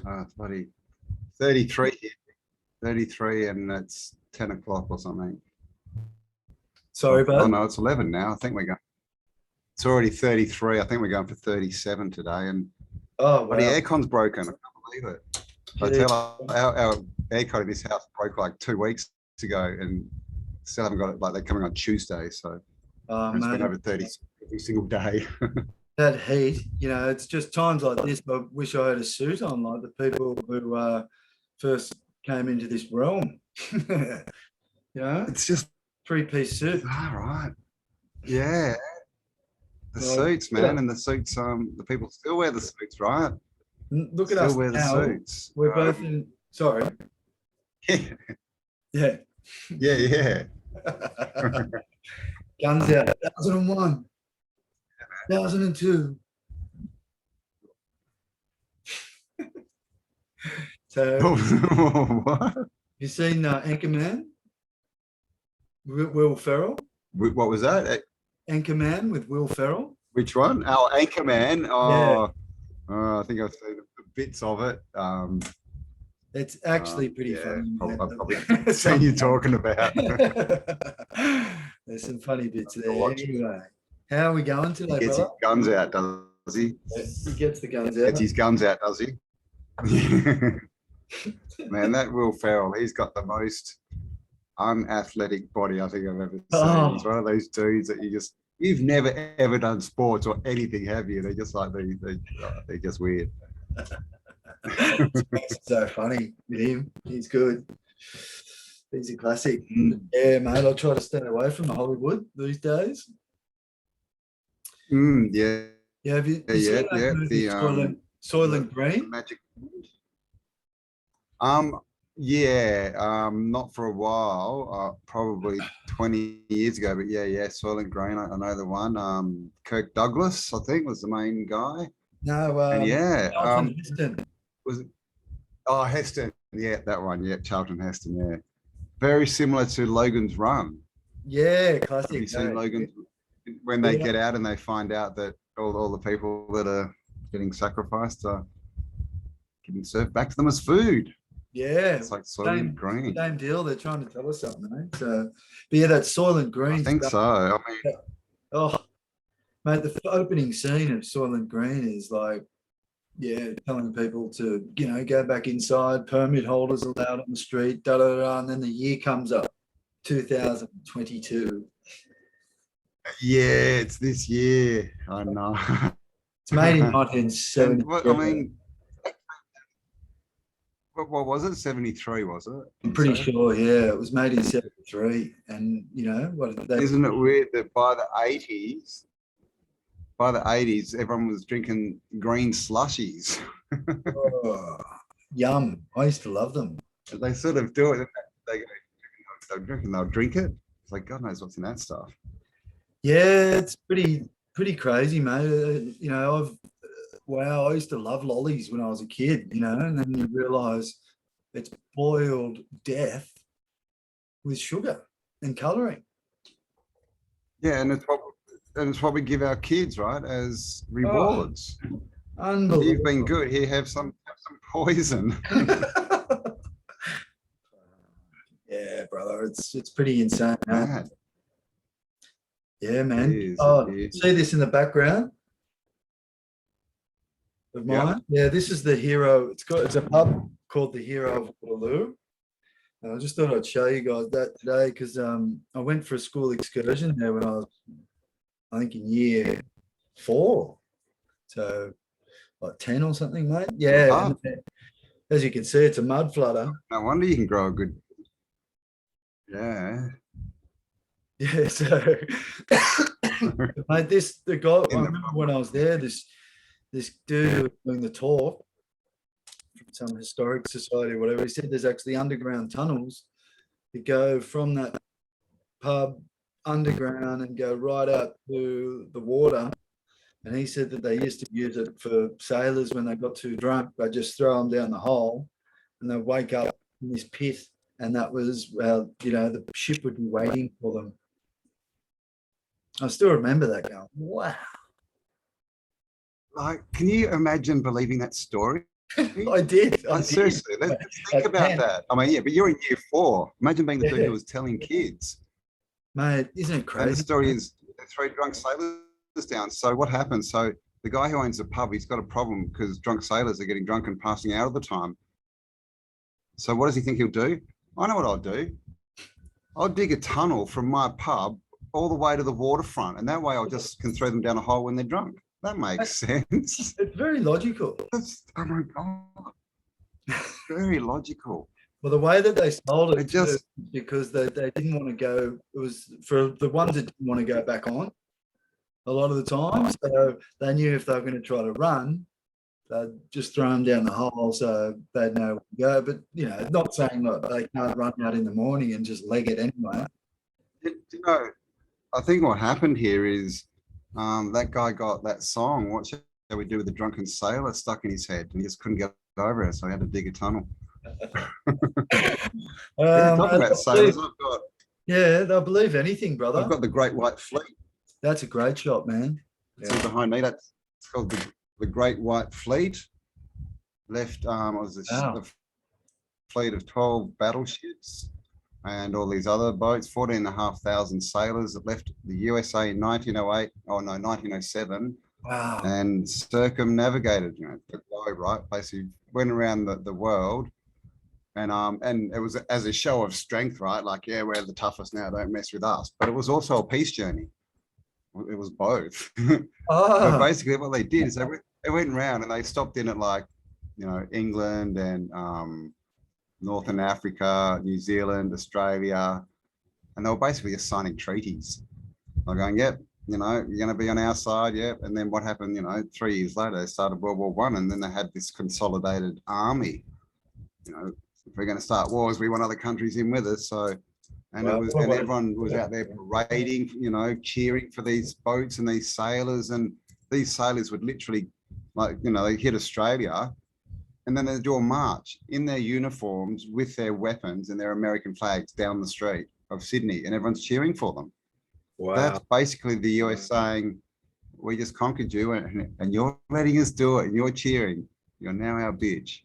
Bloody 33, 33, and it's 10 o'clock or something. Sorry, Oh bud. no, it's 11 now. I think we're going. It's already 33. I think we're going for 37 today, and Oh, but the wow. aircon's broken. I can't believe it. I Gee. tell our aircon in this house broke like 2 weeks ago, and still haven't got it. Like they're coming on Tuesday, so Oh, it's been mate, over 30 every single day. that heat, it's just times like this. I wish I had a suit on, like the people who first came into this realm. It's just Three-piece suit. all right. Yeah, the Like, suits, man, and the suits. The people still wear the suits, right? look at Still us wear the now. suits. We're both in. Sorry. Yeah. Yeah, yeah. Guns out. 2001. 2002. So, What? you seen Anchorman? Will Ferrell? What was that? Anchorman with Will Ferrell? Which one? Oh, Anchorman. Yeah. I think I've seen bits of it. It's actually pretty Yeah, funny. I've probably Mate. seen you talking about. There's some funny bits there. watch it. Anyway, how are we going He today, gets brother? his guns out, does he? He gets the guns Gets out. his guns out, does he? Man, that Will Ferrell, he's got the most unathletic body I think I've ever seen. Oh. He's one of those dudes that you've never ever done sports or anything, have you? They're just like they're just weird. It's so funny with him. He's good. He's a classic. Mm. Yeah, mate. I try to stay away from the Hollywood these days. Yeah. Yeah, have you Yeah, seen that yeah. movie, Soylent Green? Magic. Yeah, not for a while, probably 20 years ago, but yeah, Soylent Green, I know the one. Kirk Douglas, I think, was the main guy. No, And Charlton Heston. was it? Oh, Heston, yeah, that one, yeah, Charlton Heston, yeah. Very similar to Logan's Run. Yeah, Have classic. you seen Logan's, when they get out and they find out that all the people that are getting sacrificed are getting served back to them as food? Yeah, It's like Soylent Green. same deal. They're trying to tell us something, eh? So, but yeah, that Soylent Green I think stuff. so. I mean, Oh, mate, the opening scene of Soylent Green is like, yeah, telling people to, go back inside, permit holders allowed on the street, da da da, and then the year comes up, 2022. yeah, it's this year. I know. It's made in And 1970. I mean, what was it? 73, was it? I'm pretty sure, yeah, it was made in 73. And, what did they... Isn't it weird that by the 80s, everyone was drinking green slushies? Oh, yum. I used to love them. They sort of do it. They'll drink it. It's like, God knows what's in that stuff. Yeah, it's pretty crazy, mate. I used to love lollies when I was a kid, and then you realise it's boiled death with sugar and colouring. Yeah, and it's what we give our kids, right, as rewards. Unbelievable. You've been good. Here, have some poison. Yeah, brother, it's pretty insane, man. Man, Yeah, man. it is, Oh, it is. see this in the background of mine? Yeah, this is the hero. It's a pub called the Hero of Waterloo. And I just thought I'd show you guys that today because I went for a school excursion there when I was, I think, in year 4. So like 10 or something, mate. Yeah. And as you can see, it's a mud flutter. No wonder you can grow a good. Yeah. Yeah, so mate, the guy, I remember when I was there, this dude who was doing the talk from some historic society or whatever, he said there's actually underground tunnels that go from that pub underground and go right out to the water. And he said that they used to use it for sailors when they got too drunk. They just throw them down the hole and they wake up in this pit. And that was, the ship would be waiting for them. I still remember that going, wow. Like, can you imagine believing that story? I did. I did. Seriously, let's think At about 10. that. I mean, yeah, but you're in year 4. Imagine being the dude Yeah. who was telling kids. Mate, isn't it And the crazy? story is they throw drunk sailors down. So what happens? So the guy who owns the pub, he's got a problem because drunk sailors are getting drunk and passing out all the time. So what does he think he'll do? I know what I'll do. I'll dig a tunnel from my pub all the way to the waterfront, and that way I just can throw them down a hole when they're drunk. That makes sense. It's very logical. Oh my God. Very logical. Well, the way that they sold it, It just because they didn't want to go, it was for the ones that didn't want to go back on a lot of the time. So they knew if they were going to try to run, they'd just throw them down the hole so they'd know where to go. But, you know, not saying that they can't run out in the morning and just leg it anyway. you know, I think what happened here is that guy got that song, What Shall We Do with the Drunken Sailor, stuck in his head, and he just couldn't get over it, so he had to dig a tunnel. Talking about sailors, they'll believe anything, brother. I've got the Great White Fleet. That's a great shot, man. See behind me, it's called the Great White Fleet. Left was a fleet of 12 battleships and all these other boats, 14,500 sailors that left the USA in 1907. Wow. And circumnavigated, you know, the globe, right? Basically went around the world. And it was as a show of strength, right? Like, yeah, we're the toughest now, don't mess with us. But it was also a peace journey. It was both. But basically what they did is they went around and they stopped in at, like, you know, England and Northern Africa, New Zealand, Australia. And they were basically just signing treaties. They're going, yep, you know, you're going to be on our side, yep. And then what happened, you know, 3 years later, they started World War I, and then they had this consolidated army. You know, if we're going to start wars, we want other countries in with us. So, and everyone was out there parading, you know, cheering for these boats and these sailors. And these sailors would literally, like, you know, they hit Australia, and then they do a march in their uniforms with their weapons and their American flags down the street of Sydney, and everyone's cheering for them. Wow. That's basically the US saying, we just conquered you, and you're letting us do it, and you're cheering. You're now our bitch.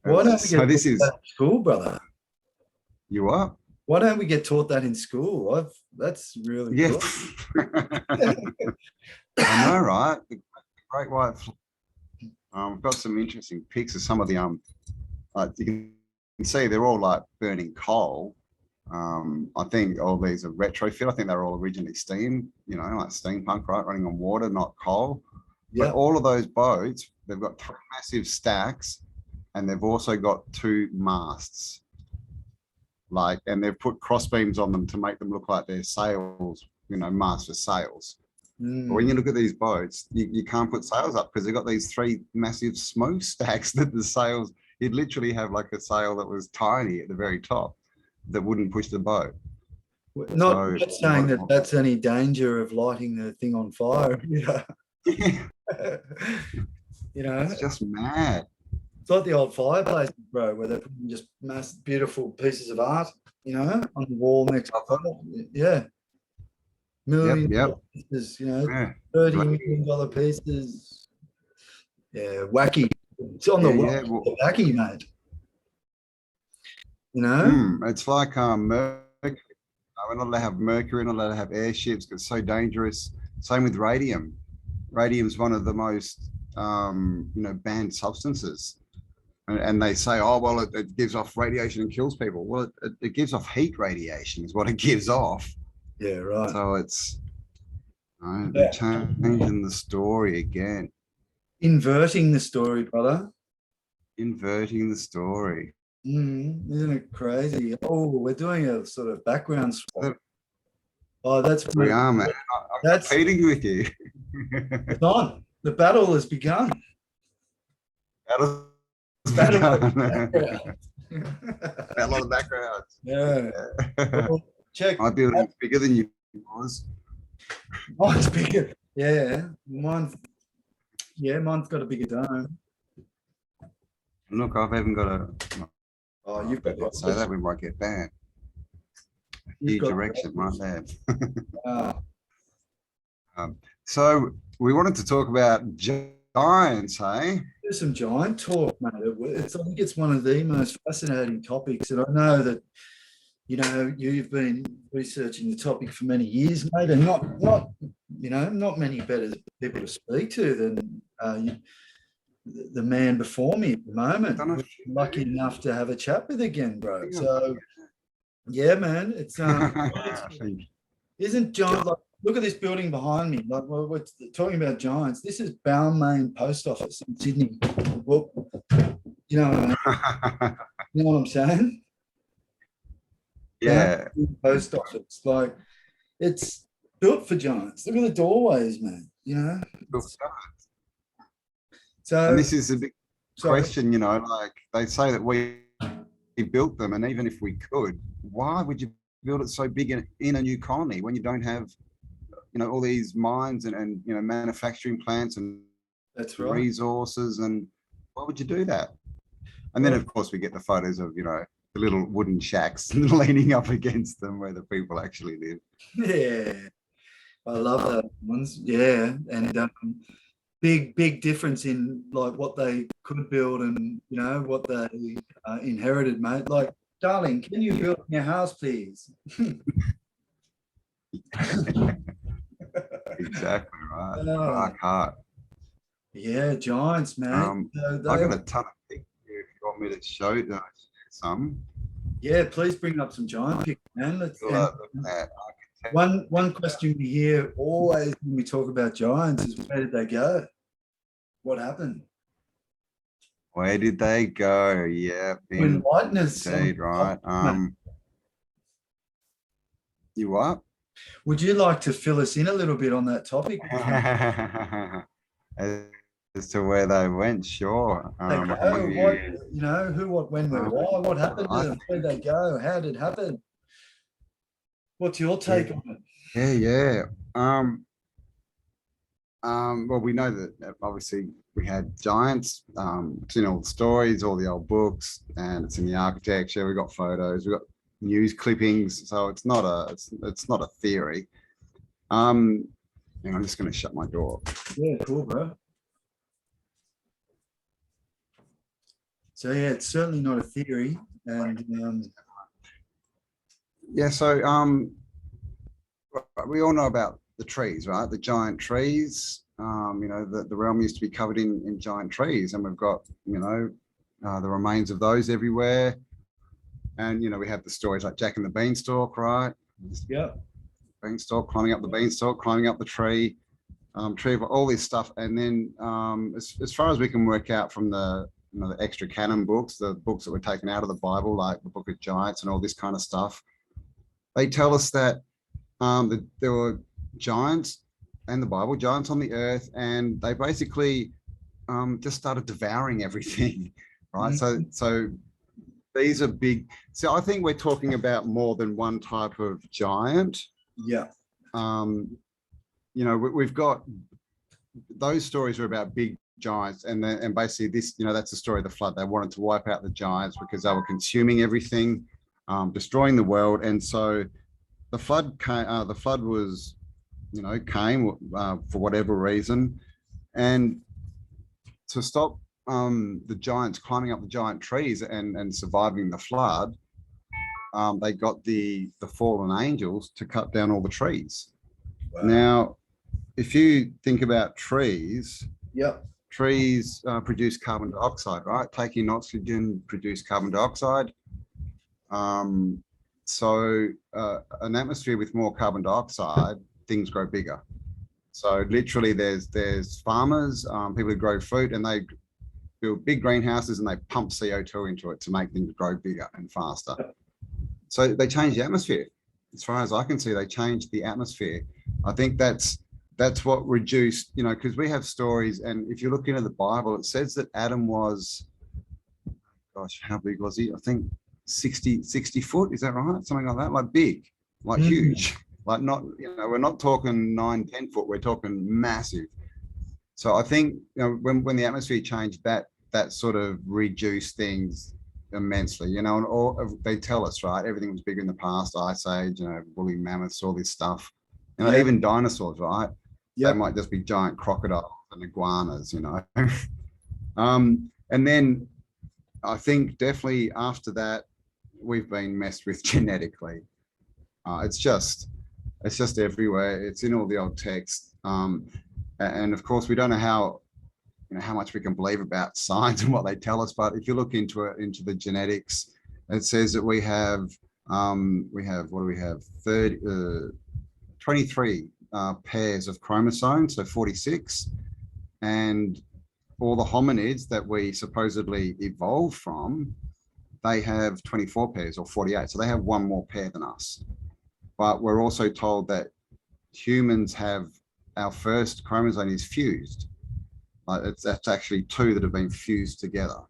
Why don't we So this is that in school, brother? You are? Why don't we get taught that in school? That's really cool. I know, right? The Great White Fleet. We've got some interesting pics of some of the you can see they're all like burning coal. I think all these are retrofit. I think they're all originally steam, you know, like steampunk, right? Running on water, not coal. Yeah. But all of those boats, they've got 3 massive stacks, and they've also got 2 masts. Like, and they've put cross beams on them to make them look like they're sails, you know, masts for sails. But when you look at these boats, you can't put sails up because they've got these 3 massive smokestacks that the sails, you'd literally have like a sail that was tiny at the very top that wouldn't push the boat. Not saying that that's any danger of lighting the thing on fire. Yeah. You know, it's just mad. It's like the old fireplaces, bro, where they're putting just mass beautiful pieces of art, you know, on the wall next to it. Yeah. Million pieces, you know, $30 million pieces. Yeah, wacky. It's on the wacky, mate. You know? It's like mercury. We're not allowed to have mercury, not allowed to have airships because it's so dangerous. Same with radium. Radium's one of the most banned substances. And they say, oh, well, it gives off radiation and kills people. Well, it gives off heat radiation is what it gives off. Yeah, right. So it's they're changing the story again. Inverting the story, brother. Inverting the story. Isn't it crazy? Oh, we're doing a sort of background swap. Oh, that's we are, man. I'm competing with you. It's on. The battle has begun. Battle of the backgrounds. Yeah. Well, check. My building's bigger than yours. Mine's bigger. Yeah. Mine's got a bigger dome. Look, I've even got a. Oh, you've got that. So that we might get banned. Huge erection right there. Wow. So we wanted to talk about giants, hey? There's some giant talk, mate. I think it's one of the most fascinating topics, and I know that you've been researching the topic for many years, mate, and not many better people to speak to than the man before me at the moment. We're lucky enough to have a chat with again, bro. So yeah, man, it's isn't giant like. Look at this building behind me. Like we're talking about giants. This is Balmain Post Office in Sydney. Well, you know what I mean? You know what I'm saying? Yeah. Post office. Like it's built for giants. Look at the doorways, man. So and this is a big question, like they say that we built them, and even if we could, why would you build it so big in a new colony when you don't have all these mines and manufacturing plants and that's right. resources, and why would you do that? And then of course we get the photos of the little wooden shacks leaning up against them where the people actually live. Yeah, I love those ones. Yeah, and big difference in like what they could build and what they inherited, mate. Like, darling, can you build me a house, please? Exactly right. Dark heart. Yeah, giants, man. I got a ton of pictures if you want me to show some. Yeah, please bring up some giant pictures, man. Look at that. One question we hear always when we talk about giants is, where did they go? What happened? Where did they go? Yeah, enlighten us. Indeed, right. You what? Would you like to fill us in a little bit on that topic? As to where they went, sure. Who, what, when, where, why? What happened to them? Where'd they go? How did it happen? What's your take on Yeah, it? yeah. Well, we know that obviously we had giants. It's in all the stories, all the old books, and it's in the architecture. We've got photos, we've got news clippings, so it's not a theory. I'm just going to shut my door. Yeah, cool, bro. So yeah, it's certainly not a theory, and yeah. So we all know about the trees, right? The giant trees. The realm used to be covered in giant trees, and we've got the remains of those everywhere. And we have the stories like Jack and the Beanstalk, right? Yeah. Beanstalk, climbing up the beanstalk, climbing up the tree, all this stuff. And then as far as we can work out from the the extra canon books, the books that were taken out of the Bible, like the Book of Giants and all this kind of stuff, they tell us that there were giants and the Bible, giants on the earth, and they basically just started devouring everything, right? Mm-hmm. So these are big. So I think we're talking about more than one type of giant. Yeah. We've got those stories are about big giants, and basically this, that's the story of the flood. They wanted to wipe out the giants because they were consuming everything, destroying the world, and so the flood came. The flood was, came for whatever reason, and to stop the giants climbing up the giant trees and surviving the flood, they got the fallen angels to cut down all the trees. Wow. Now, if you think about trees, yep, trees produce carbon dioxide, right? Taking oxygen, produce carbon dioxide. So an atmosphere with more carbon dioxide, things grow bigger. So literally there's farmers, people who grow fruit, and they build big greenhouses and they pump CO2 into it to make things grow bigger and faster. So they change the atmosphere. As far as I can see, they changed the atmosphere. I think that's what reduced, because we have stories, and if you look into the Bible, it says that Adam was, gosh, how big was he? I think 60 foot, is that right? Something like that, like big, like huge, like not, we're not talking 9-10 foot, we're talking massive. So I think, when the atmosphere changed, that sort of reduced things immensely, and all they tell us, right? Everything was bigger in the past, Ice Age, woolly mammoths, all this stuff, even dinosaurs, right? Yep. They might just be giant crocodiles and iguanas, you know. And then I think definitely after that, we've been messed with genetically. It's just everywhere. It's in all the old texts. And of course, we don't know how, you know, how much we can believe about science and what they tell us. But if you look into it, into the genetics, it says that we have what do we have? 23 pairs of chromosomes, so 46, and all the hominids that we supposedly evolved from, they have 24 pairs or 48. So they have one more pair than us. But we're also told that humans have, our first chromosome is fused. That's actually two that have been fused together.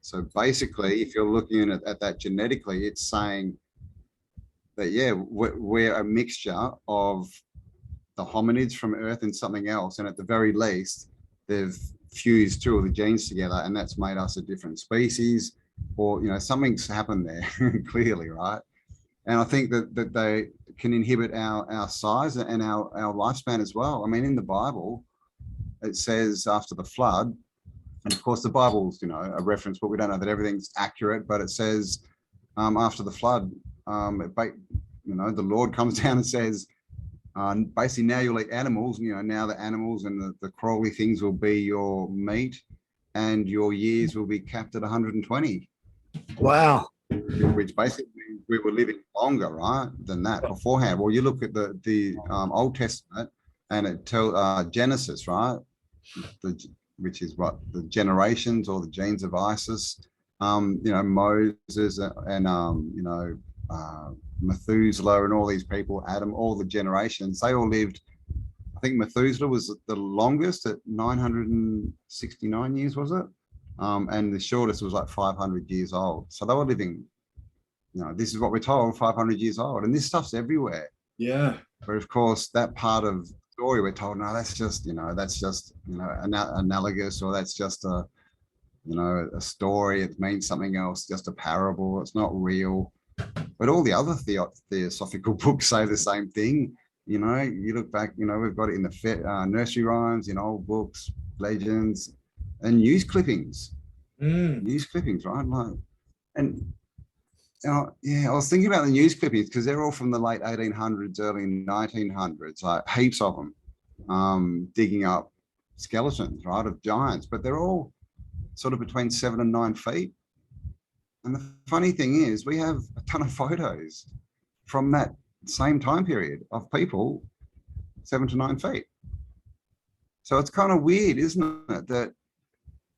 So basically, if you're looking at that genetically, it's saying that, yeah, we're a mixture of the hominids from Earth and something else. And at the very least, they've fused two of the genes together, and that's made us a different species, or, you know, something's happened there clearly, right? And I think that they can inhibit our size and our lifespan as well. I mean, in the Bible, it says after the flood, and of course the Bible's, you know, a reference, but we don't know that everything's accurate, but it says after the flood, you know, the Lord comes down and says, basically, now you'll eat animals, you know, now the animals and the crawly things will be your meat, and your years will be capped at 120. Wow. Which basically we were living longer, right, than that beforehand. Well, you look at the Old Testament, and it tells Genesis, right, which is what, the generations or the genes of Isis. You know, Moses and you know, Methuselah and all these people, Adam, all the generations, they all lived. I think Methuselah was the longest at 969 years, was it? And the shortest was like 500 years old. So they were living, you know, this is what we're told, 500 years old, and this stuff's everywhere. Yeah. But of course, that part of the story we're told, no, that's just, you know, analogous, or that's just a, you know, a story. It means something else, just a parable. It's not real. But all the other theosophical books say the same thing. You know, you look back, you know, we've got it in the nursery rhymes, in old books, legends, and news clippings. News clippings, right? Like, and yeah, I was thinking about the news clippings because they're all from the late 1800s, early 1900s, like heaps of them, digging up skeletons, right, of giants, but they're all sort of between 7 and 9 feet. And the funny thing is, we have a ton of photos from that same time period of people 7 to 9 feet. So it's kind of weird, isn't it,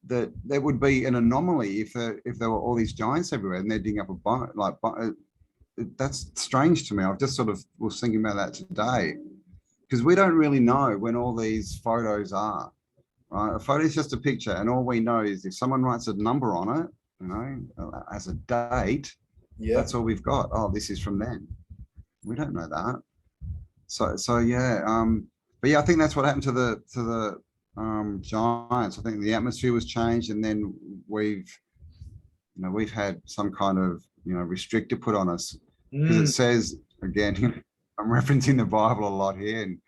that there would be an anomaly if there were all these giants everywhere and they're digging up a bone. Like, that's strange to me. I've just sort of was thinking about that today, because we don't really know when all these photos are. Right? A photo is just a picture, and all we know is if someone writes a number on it, you know, as a date, that's all we've got. Oh, this is from then. We don't know that. So yeah. But yeah, I think that's what happened to the giants. I think the atmosphere was changed, and then we've had some kind of, you know, restrictor put on us, because it says, again, I'm referencing the Bible a lot here, and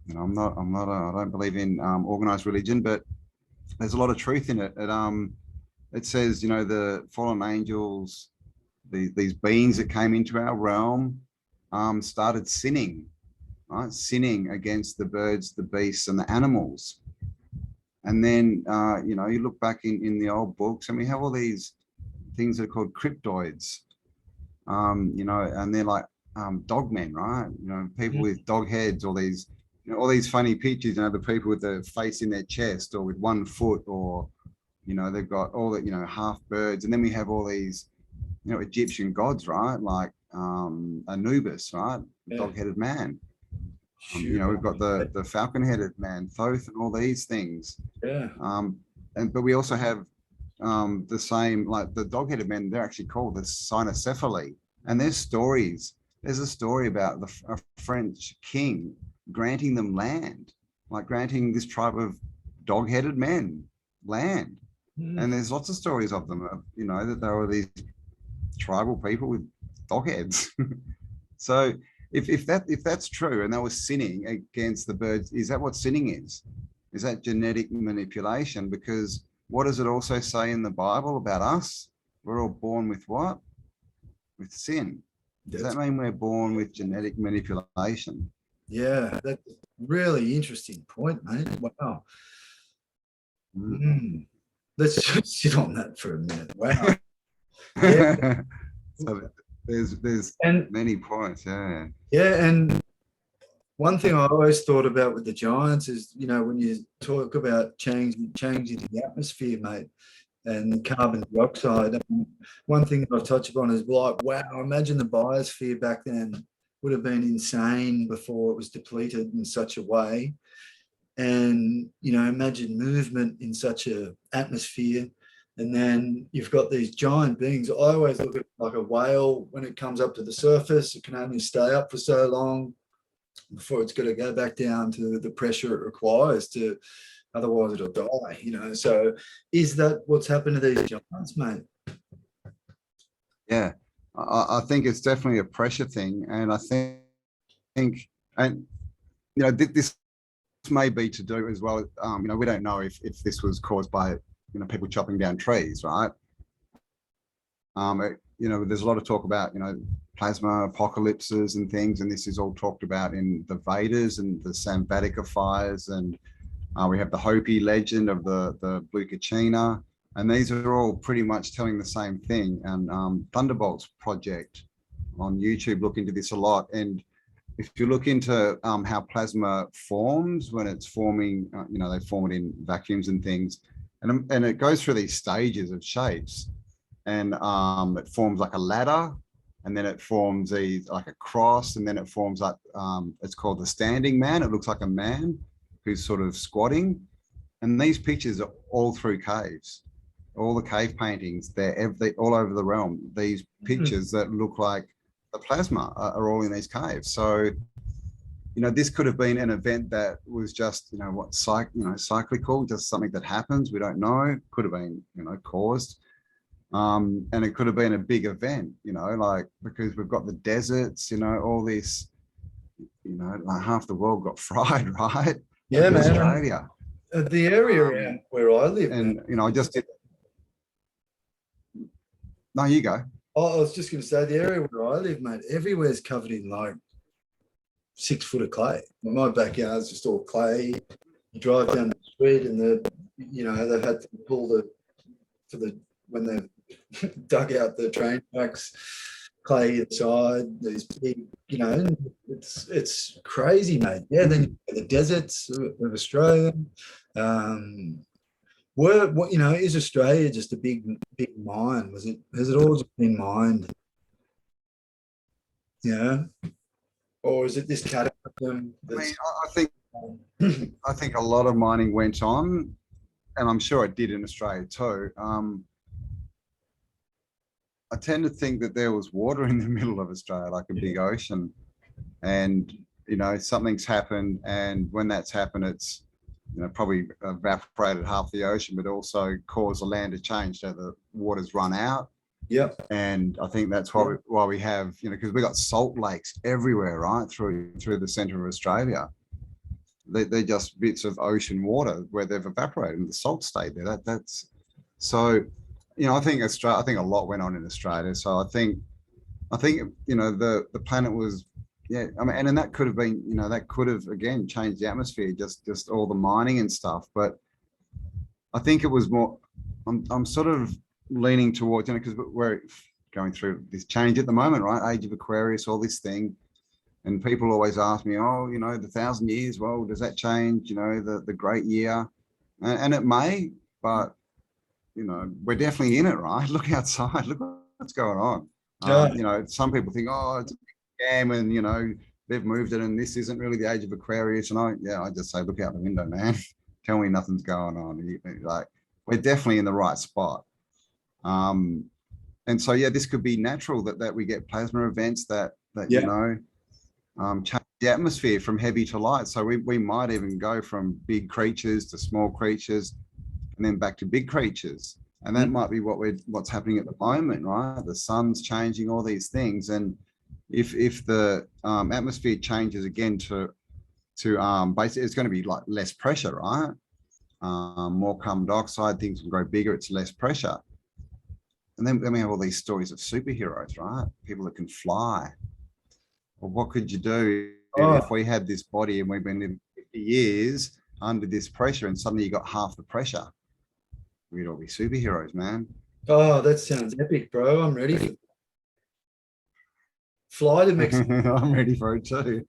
you know, I don't believe in organized religion, but there's a lot of truth in it. It says, you know, the fallen angels, these beings that came into our realm, started sinning, right? Sinning against the birds, the beasts, and the animals. And then, you know, you look back in the old books, and we have all these things that are called cryptoids, you know, and they're like dog men, right? You know, people with dog heads, or these, you know, all these funny pictures, you know, the people with the face in their chest, or with 1 foot, or, you know, they've got all the, you know, half birds. And then we have all these, you know, Egyptian gods, right? Like Anubis, right? Dog-headed man. You know, we've got the falcon-headed man, Thoth, and all these things. But we also have the same, like the dog-headed men, they're actually called the cynocephaly. And there's stories. There's a story about a French king granting them land, like granting this tribe of dog-headed men land. And there's lots of stories of them, you know, that there were these tribal people with dog heads. So if that's true, and they were sinning against the birds, is that what sinning is? Is that genetic manipulation? Because what does it also say in the Bible about us? We're all born with what? With sin. Does that mean we're born with genetic manipulation? Yeah, that's a really interesting point, mate. Wow. Let's just sit on that for a minute. Wow. Yeah. So there's many points. Yeah. Yeah, and one thing I always thought about with the giants is, when you talk about changing the atmosphere, mate, and carbon dioxide, one thing I've touched upon is like, wow, imagine the biosphere back then would have been insane before it was depleted in such a way. And, imagine movement in such a atmosphere. And then you've got these giant beings. I always look at like a whale when it comes up to the surface. It can only stay up for so long before it's got to go back down to the pressure it requires to, otherwise it'll die, So is that what's happened to these giants, mate? Yeah, I think it's definitely a pressure thing. And I think and, this may be to do as well. We don't know if this was caused by, people chopping down trees, right? There's a lot of talk about, plasma apocalypses and things, and this is all talked about in the Vedas and the Samvatika fires, and we have the Hopi legend of the Blue Kachina, and these are all pretty much telling the same thing. And Thunderbolt's project on YouTube look into this a lot, and if you look into how plasma forms when it's forming, they form it in vacuums and things, and it goes through these stages of shapes, and it forms like a ladder, and then it forms like a cross, and then it forms like, it's called the standing man. It looks like a man who's sort of squatting. And these pictures are all through caves. All the cave paintings, they're all over the realm. These pictures that look like the plasma are all in these caves. So, this could have been an event that was just, cyclical, just something that happens. We don't know. Could have been, caused. And it could have been a big event, because we've got the deserts, all this, like half the world got fried, right? Yeah, man. Australia. The area where I live. And, I just did. No, you go. Oh, I was just going to say, the area where I live, mate, everywhere's covered in like 6 foot of clay. My backyard's just all clay. You drive down the street and they've had to pull when they've dug out the train tracks, clay inside, these big, it's crazy, mate. Yeah, then you have the deserts of Australia. Is Australia just a big mine? Has it always been mined? Or is it this cataclysm? I think a lot of mining went on, and I'm sure it did in Australia too. I tend to think that there was water in the middle of Australia, like a big ocean, and something's happened, and when that's happened, it's probably evaporated half the ocean, but also caused the land to change, so the water's run out. Yep. And I think that's why we have, because we got salt lakes everywhere, right, through the centre of Australia. They're just bits of ocean water where they've evaporated and the salt stayed there. That's so. I think a lot went on in Australia. So I think the planet was, and that could have been, that could have again changed the atmosphere, just all the mining and stuff. But I think it was more. I'm sort of leaning towards, because we're going through this change at the moment, right? Age of Aquarius, all this thing, and people always ask me, the 1,000 years. Well, does that change? The great year, and it may, but. We're definitely in it, right? Look outside, look what's going on. Some people think, it's a big scam, and they've moved it, and this isn't really the age of Aquarius. And I just say, look out the window, man. Tell me nothing's going on. Like, we're definitely in the right spot. And so, this could be natural that we get plasma events that change the atmosphere from heavy to light. So we might even go from big creatures to small creatures, and then back to big creatures. And that might be what's happening at the moment, right? The sun's changing, all these things. And, if the atmosphere changes again to basically, it's going to be like less pressure, right? More carbon dioxide, things will grow bigger, it's less pressure. And then we have all these stories of superheroes, right? People that can fly. Well, what could you do if we had this body and we've been living 50 years under this pressure and suddenly you got half the pressure? We'd all be superheroes, man. Oh, that sounds epic, bro. I'm ready for that. Fly to Mexico. I'm ready for it too.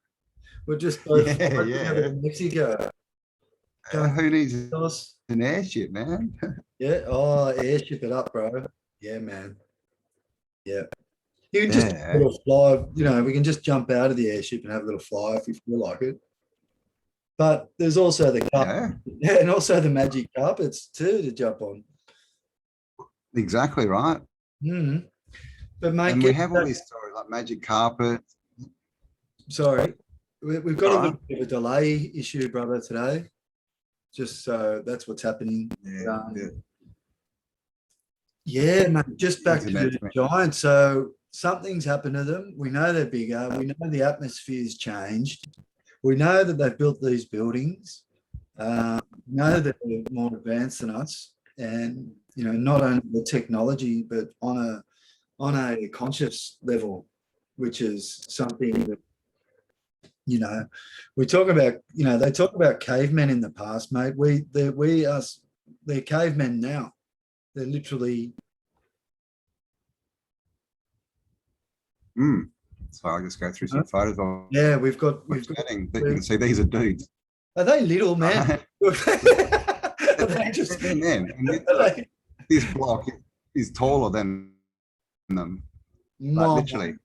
We'll just go fly together to Mexico. Who needs an airship, man? Yeah. Oh, airship it up, bro. Yeah, man. Yeah. You can just have a little fly, you know, we can just jump out of the airship and have a little fly if we feel like it. But there's also the carpet, and also the magic carpets too to jump on. Exactly right. Mm. But mate, and we have all these stories like magic carpet. Sorry, we've got a little bit of a delay issue, brother, today. Just so that's what's happening. Yeah, mate, just back to the Giants. So something's happened to them. We know they're bigger. We know the atmosphere's changed. We know that they've built these buildings. We know that they're more advanced than us, and you know, not only the technology, but on a conscious level, which is something that, you know, we talk about. You know, they talk about cavemen in the past, mate. They're cavemen now. They're literally. So I'll just go through some photos of. Yeah, we've got. You can see these are dudes. Are they little, man? Are they just men? This block is taller than them. Like, literally.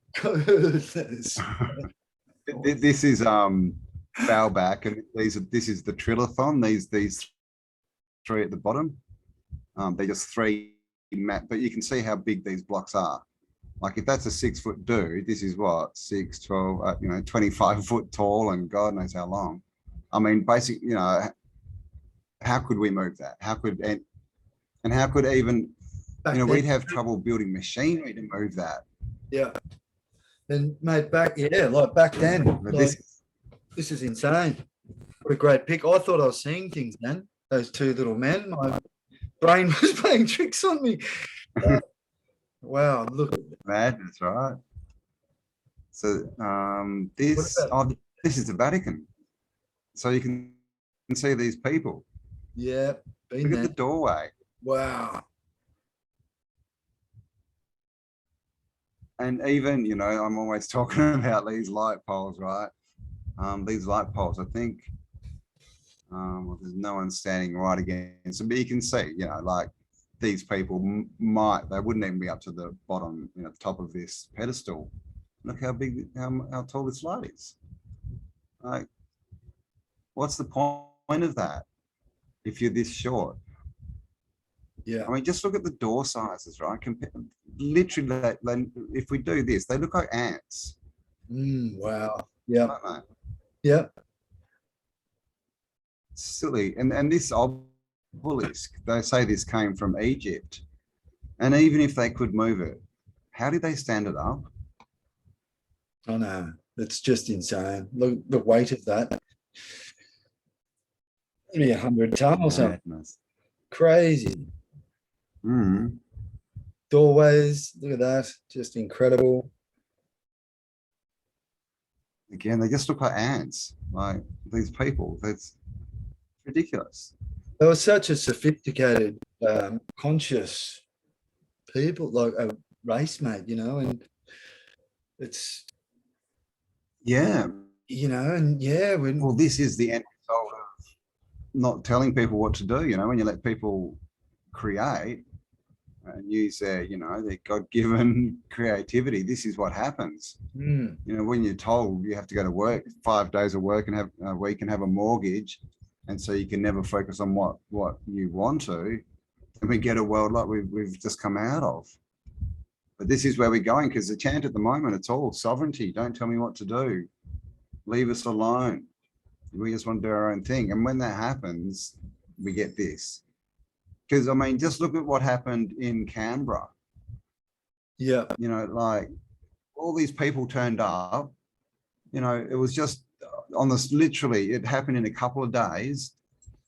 This is Baalbek, and this is the Trilithon. These three at the bottom. They're just three but you can see how big these blocks are. Like if that's a 6 foot dude, this is what 6, 12, 25 foot tall, and God knows how long. I mean, basically, you know, how could we move that? How could and how could even we'd have trouble building machinery to move that. Yeah. And mate, back then, this is insane. What a great pick. I thought I was seeing things, man. Those two little men. My brain was playing tricks on me. Wow, look. Madness, right? So this is the Vatican. So you can see these people. Yeah. Look at the doorway. Wow. And even, you know, I'm always talking about these light poles, right? These light poles, I think, well, there's no one standing right against them, but you can see, you know, like these people they wouldn't even be up to the bottom, you know, top of this pedestal. Look how big, how tall this light is. Like, what's the point of that if you're this short? Yeah. I mean, just look at the door sizes, right? Literally, if we do this, they look like ants. Wow. Yeah. Right, yeah. Silly. And this obelisk, they say this came from Egypt. And even if they could move it, how did they stand it up? Oh no, it's just insane. Look, the weight of that. Maybe 100 tons or something. Crazy. Doorways, look at that, just incredible. Again, they just look like ants, like these people. That's ridiculous. They were such a sophisticated, conscious people, like a race, mate, you know, and it's, you know, and well, this is the end result of not telling people what to do, you know, when you let people create and use their, you know, their God-given creativity, this is what happens. You know, when you're told you have to go to work 5 days of work and have a week and have a mortgage, and so you can never focus on what you want to, and we get a world like we've just come out of. But this is where we're going, because the chant at the moment, it's all sovereignty. Don't tell me what to do. Leave us alone. We just want to do our own thing. And when that happens, we get this. Because, I mean, just look at what happened in Canberra. Yeah. You know, like all these people turned up. You know, it was just on this, literally, it happened in a couple of days,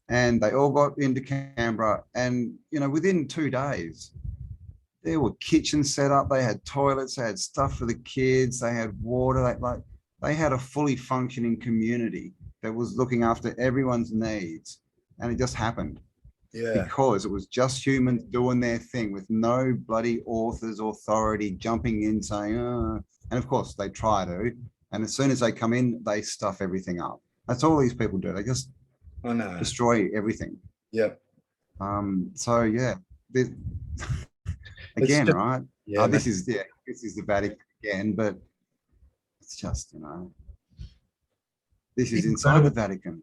and they all got into Canberra, and, you know, within 2 days, there were kitchens set up, they had toilets, they had stuff for the kids, they had water, they had a fully functioning community that was looking after everyone's needs. And it just happened. Yeah. Because it was just humans doing their thing with no bloody author's authority jumping in saying, and of course they try to, and as soon as they come in, they stuff everything up. That's all these people do. They just I know. destroy everything. Yep. So yeah, this, again, just, right? Yeah, this is the Vatican again, but it's just, you know, this is inside the Vatican.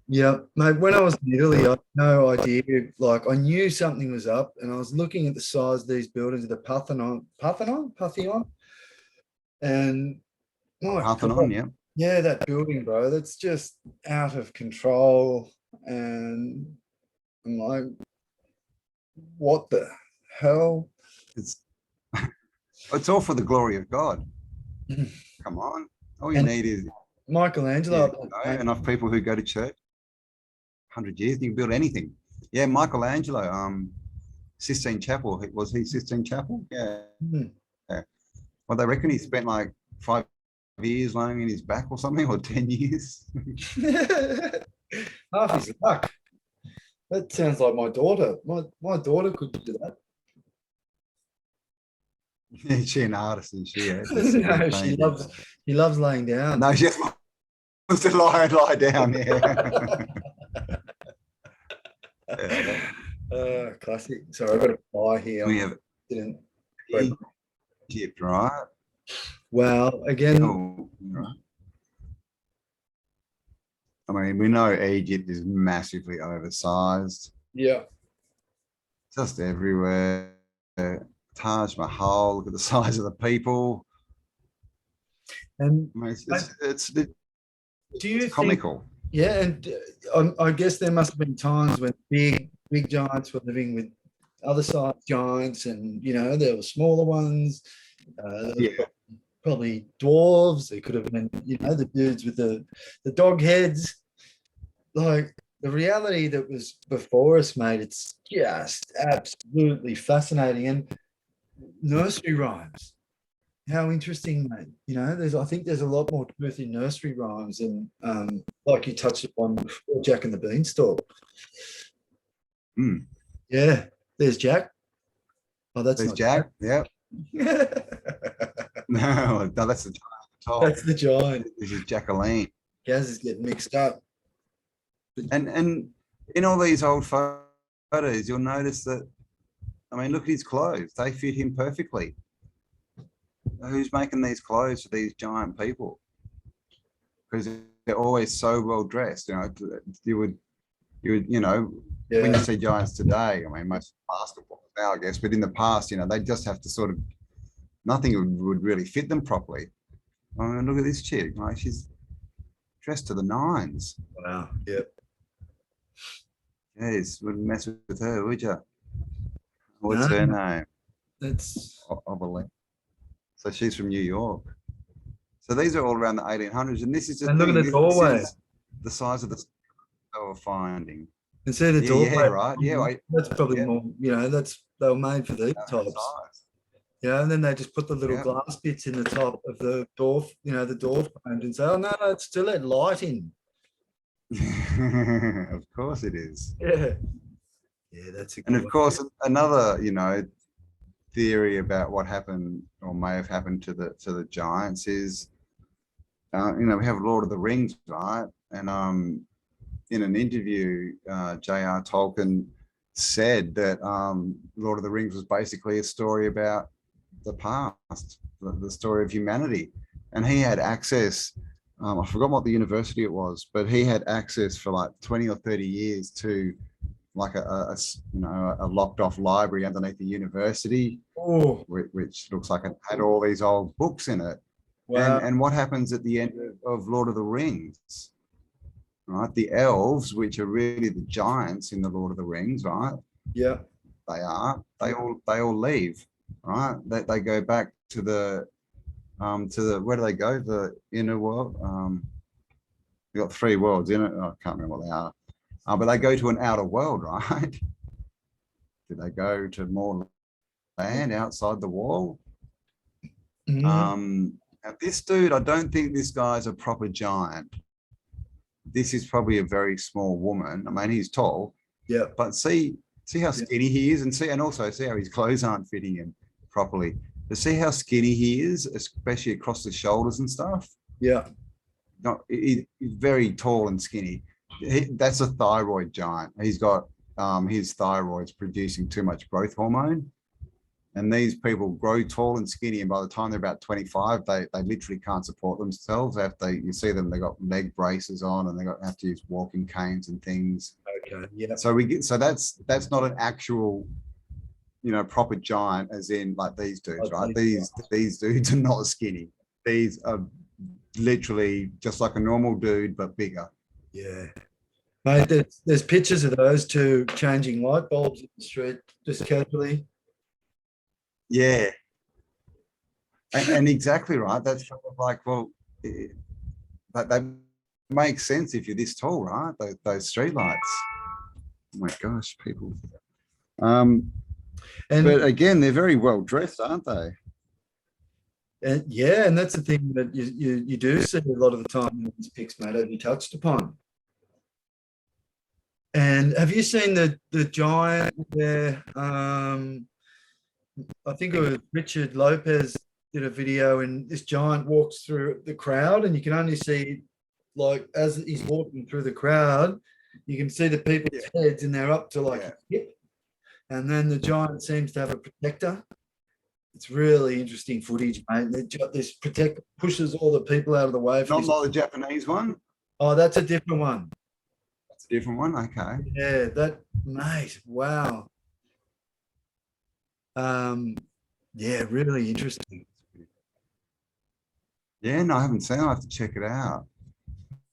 Yeah, mate, when I was in Italy, I had no idea. Like, I knew something was up, and I was looking at the size of these buildings, the Parthenon, and Parthenon, yeah. Yeah, that building, bro, that's just out of control. And I'm like, what the hell? It's all for the glory of God. Come on. All you need is Michelangelo. Enough people who go to church. 100 years, you can build anything. Yeah, Michelangelo, Sistine Chapel. Was he Sistine Chapel? Yeah. Yeah. Well, they reckon he spent like 5 years laying in his back or something, or 10 years. Half his luck. That sounds like my daughter. My daughter could do that. Is she an artist? Is she? No, she loves laying down. No, she just wants to lie down. Yeah. Classic. Sorry, I've got a fly here. We have Egypt, right? Well, again, right. I mean, we know Egypt is massively oversized. Yeah. Just everywhere. Taj Mahal, look at the size of the people. And I mean, do you think, comical? Yeah, and I guess there must have been times when big giants were living with other size giants, and, you know, there were smaller ones. Probably dwarves. They could have been, you know, the dudes with the dog heads. Like, the reality that was before us, mate, it's just absolutely fascinating. And nursery rhymes, how interesting, mate. You know, I think there's a lot more truth in nursery rhymes, and like you touched upon before, Jack and the Beanstalk. Yeah, there's Jack. Oh, that's not Jack. Yeah. No, that's the giant. That's the giant. This is Jacqueline. Gaz is getting mixed up. And in all these old photos, you'll notice that, I mean, look at his clothes. They fit him perfectly. Who's making these clothes for these giant people? Because they're always so well dressed. You know, you would, you know, when you see giants today, I mean, most basketball now, I guess, but in the past, you know, they just have to sort of, nothing would really fit them properly. I mean, look at this chick. Like, she's dressed to the nines. Wow. Yep. Jeez, wouldn't mess with her, would you? What's her name? That's Oberlin. So she's from New York. So these are all around the 1800s, and this is just look at the doorway. The size of the they were finding. And see the doorway. Yeah, right. Yeah, that's probably more. You know, they were made for these types. Yeah, and then they just put the little glass bits in the top of the door. You know, the door frame, and say, "Oh no, it's still let light in." Of course it is. Yeah. Yeah, that's a good and of course another, you know, theory about what happened or may have happened to the giants is, you know, we have Lord of the Rings, right? And in an interview, J.R. Tolkien said that Lord of the Rings was basically a story about the past, the story of humanity, and he had access. I forgot what the university it was, but he had access for like 20 or 30 years to like a you know, a locked off library underneath the university, which looks like it had all these old books in it. Wow. And what happens at the end of Lord of the Rings, right? The elves, which are really the giants in the Lord of the Rings, right? Yeah. They all leave, right? They go back to the to the, where do they go? The inner world. You got 3 worlds in it. I can't remember what they are. But they go to an outer world, right? Do they go to more land outside the wall? Mhm. Now this dude, I don't think this guy's a proper giant. This is probably a very small woman. I mean, he's tall, Yeah. but see how skinny he is, and also see how his clothes aren't fitting him properly. But see how skinny he is, especially across the shoulders and stuff. Yeah. Not he's very tall and skinny. That's a thyroid giant. He's got his thyroid's producing too much growth hormone. And these people grow tall and skinny, and by the time they're about 25, they literally can't support themselves. After you see them, they got leg braces on, and they have to use walking canes and things. Okay. Yeah. So that's not an actual, proper giant, as in like these dudes, right? These dudes are not skinny. These are literally just like a normal dude, but bigger. Yeah. Mate, there's pictures of those two changing light bulbs in the street just casually. Yeah, and exactly right. That's kind of like, well, that makes sense if you're this tall, right? Those street lights. Oh my gosh, people. And But again, they're very well dressed, aren't they? yeah, and that's the thing that you do see a lot of the time in these pics, mate, as you touched upon. And have you seen the giant where I think it was Richard Lopez did a video, and this giant walks through the crowd, and you can only see, like, as he's walking through the crowd, you can see the people's heads, and they're up to like his hip, and then the giant seems to have a protector. It's really interesting footage, mate. This protector pushes all the people out of the way. Not like the Japanese one. Oh, that's a different one. That's a different one. Okay. Yeah, that, mate. Wow. Yeah, really interesting. Yeah, no, I haven't seen it. I have to check it out.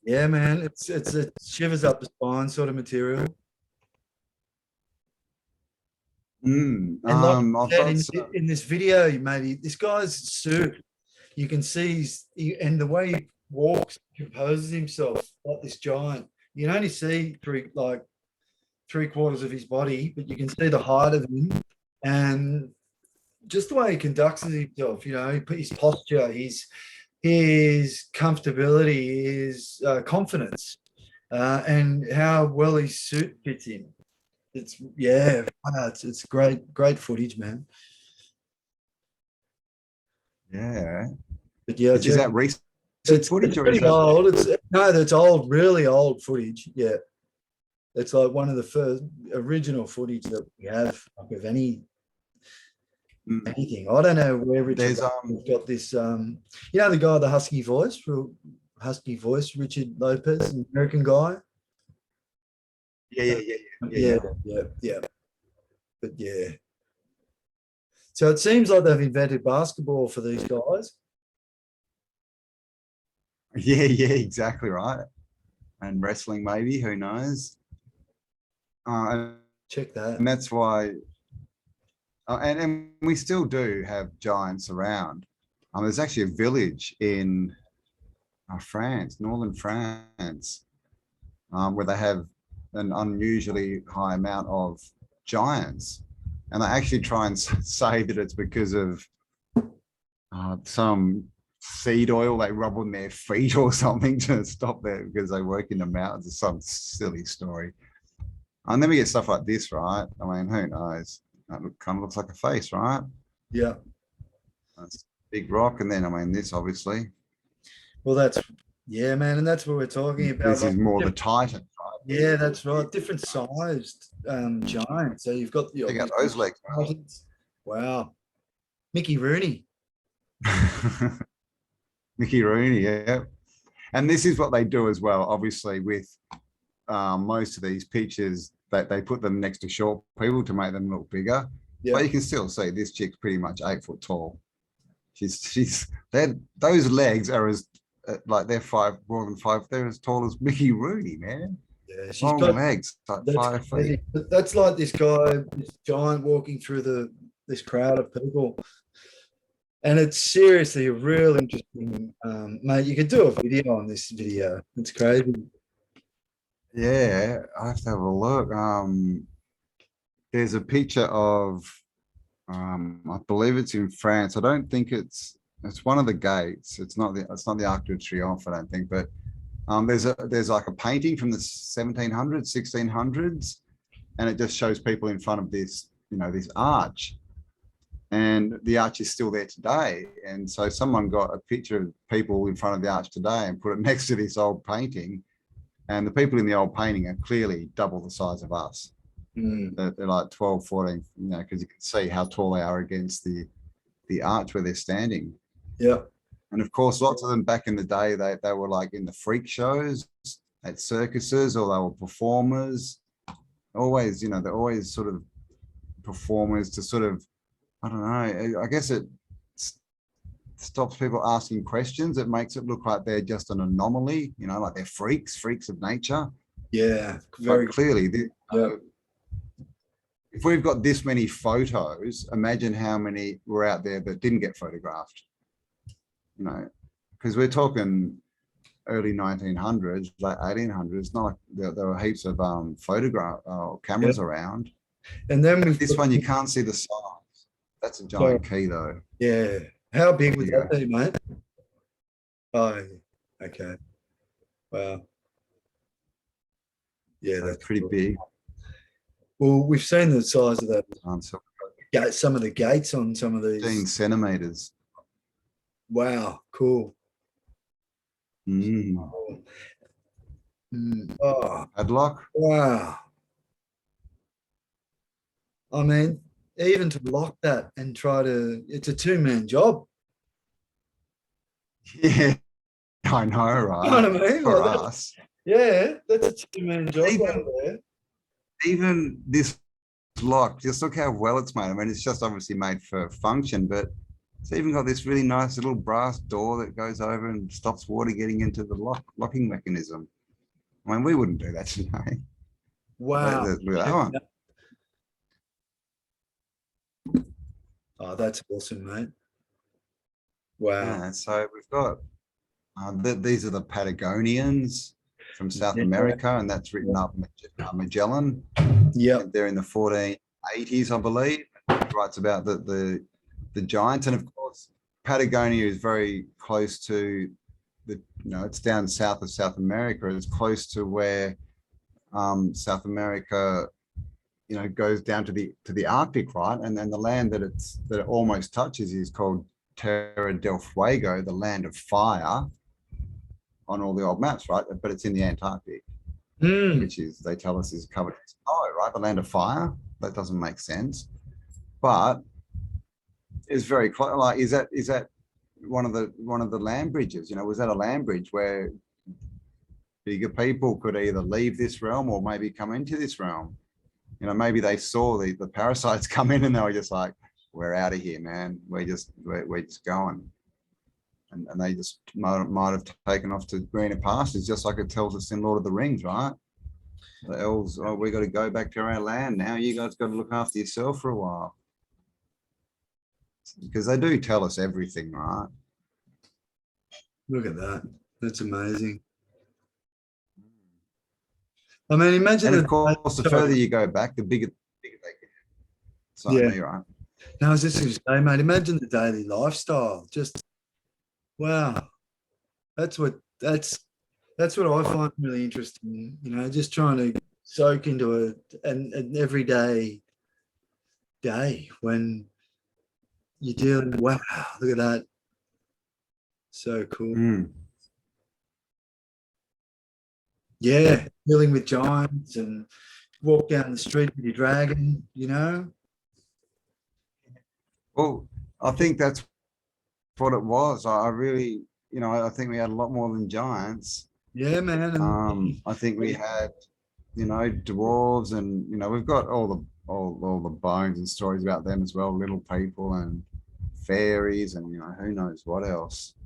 Yeah, man, it's a shivers up the spine sort of material. And like I said, in this video, maybe this guy's suit, you can see and the way he walks, composes himself like this giant. You can only see through like 3/4 of his body, but you can see the height of him and just the way he conducts himself. His posture, his comfortability, his confidence, and how well his suit fits in. It's great footage, man. Yeah. But yeah, is that recent footage, or pretty old? That's old, really old footage. Yeah, it's like one of the first original footage that we have of anything. I don't know where Richard got this. The guy with the husky voice, Richard Lopez, an American guy. Yeah. But yeah. So it seems like they've invented basketball for these guys. Yeah, exactly right. And wrestling, maybe, who knows? Check that. And that's why, and we still do have giants around. There's actually a village in France, northern France, where they have an unusually high amount of giants, and they actually try and say that it's because of some seed oil they rub on their feet or something to stop that, because they work in the mountains, or some silly story. And then we get stuff like this, right? I mean, who knows? That kind of looks like a face, right? Yeah. That's a big rock, and then I mean this, obviously. Well, man, and that's what we're talking about. This is more the Titan. Yeah, that's right. Different sized giants. So you've got check out those legs. Wow. Mickey Rooney. Mickey Rooney, yeah. And this is what they do as well, obviously, with most of these pictures, that they put them next to short people to make them look bigger. Yeah. But you can still see this chick's pretty much 8 foot tall. Those legs are as like they're more than 5. They're as tall as Mickey Rooney, man. Yeah, she's long got legs, like 5 feet. That's like this guy, this giant walking through this crowd of people. And it's seriously a real interesting, mate. You could do a video on this video. It's crazy. Yeah, I have to have a look. There's a picture of, I believe it's in France. I don't think it's one of the gates. It's not the Arc de Triomphe, I don't think, but there's like a painting from the 1700s, 1600s, and it just shows people in front of this, this arch. And the arch is still there today. And so someone got a picture of people in front of the arch today and put it next to this old painting. And the people in the old painting are clearly double the size of us. They're like 12, 14, because you can see how tall they are against the arch where they're standing. Yeah. And of course, lots of them back in the day, they were like in the freak shows at circuses, or they were performers. Always, they're always sort of performers to sort of, I don't know, I guess it stops people asking questions. It makes it look like they're just an anomaly, like they're freaks of nature. Yeah, very clearly. If we've got this many photos, imagine how many were out there that didn't get photographed. Because we're talking early 1900s, late 1800s. Not like there were heaps of photograph cameras around. And then this one, you can't see the size. That's a giant key, though. Yeah. How big would that be, mate? Oh, okay. Wow. Yeah, that's pretty big. Well, we've seen the size of that. Some of the gates on some of these. 15 centimeters. Wow, cool. Oh, padlock. Wow. I mean, even to lock that and it's a two-man job. Yeah, I know, right? You know what I mean? For us. Yeah, that's a two-man job even this lock, just look how well it's made. I mean, it's just obviously made for function, but it's even got this really nice little brass door that goes over and stops water getting into the locking mechanism. I mean, we wouldn't do that today. Wow. Look at that one. Oh, that's awesome, mate. Wow. Yeah, so we've got, these are the Patagonians from South America, and that's written up Magellan. Yeah. They're in the 1480s, I believe. It writes about the giants. And of course, Patagonia is very close to it's down south of South America. It's close to where South America, goes down to the Arctic, right? And then the land that it almost touches is called Terra del Fuego, the land of fire, on all the old maps, right? But it's in the Antarctic, which is, they tell us, is covered in snow, right? The land of fire. That doesn't make sense, but it's very close. Like, is that one of the land bridges? Was that a land bridge where bigger people could either leave this realm or maybe come into this realm? Maybe they saw the parasites come in and they were just like, we're out of here, man. We're just going. And they just might have taken off to greener pastures, just like it tells us in Lord of the Rings, right? The elves, we got to go back to our land now. You guys got to look after yourself for a while. Because they do tell us everything, right? Look at that. That's amazing. I mean, imagine. And of course, the further you go back, the bigger they get. So, yeah, right. Now, I was just going to say, mate, imagine the daily lifestyle. Just, wow. That's what I find really interesting. Just trying to soak into an everyday day when you're dealing. Wow, look at that. So cool. Yeah, dealing with giants and walk down the street with your dragon, Well, I think that's what it was. I really, I think we had a lot more than giants. Yeah, man. I think we had, dwarves, and we've got all the bones and stories about them as well. Little people and fairies, and who knows what else.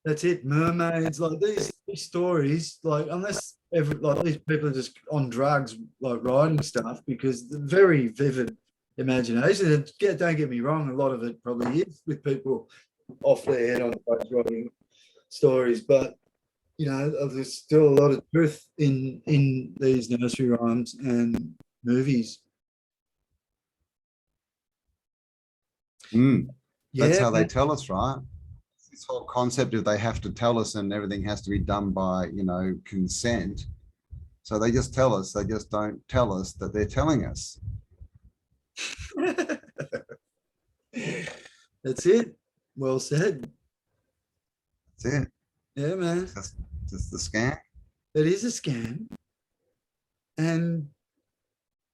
That's it, mermaids, like these stories, like unless these people are just on drugs, like writing stuff, because they're very vivid imagination. Don't get me wrong, a lot of it probably is with people off their head on page writing stories, but there's still a lot of truth in these nursery rhymes and movies. That's how they tell us, right? This whole concept of they have to tell us and everything has to be done by, consent. So they just tell us, they just don't tell us that they're telling us. That's it. Well said. That's it. Yeah, man. That's the scam. It is a scam. And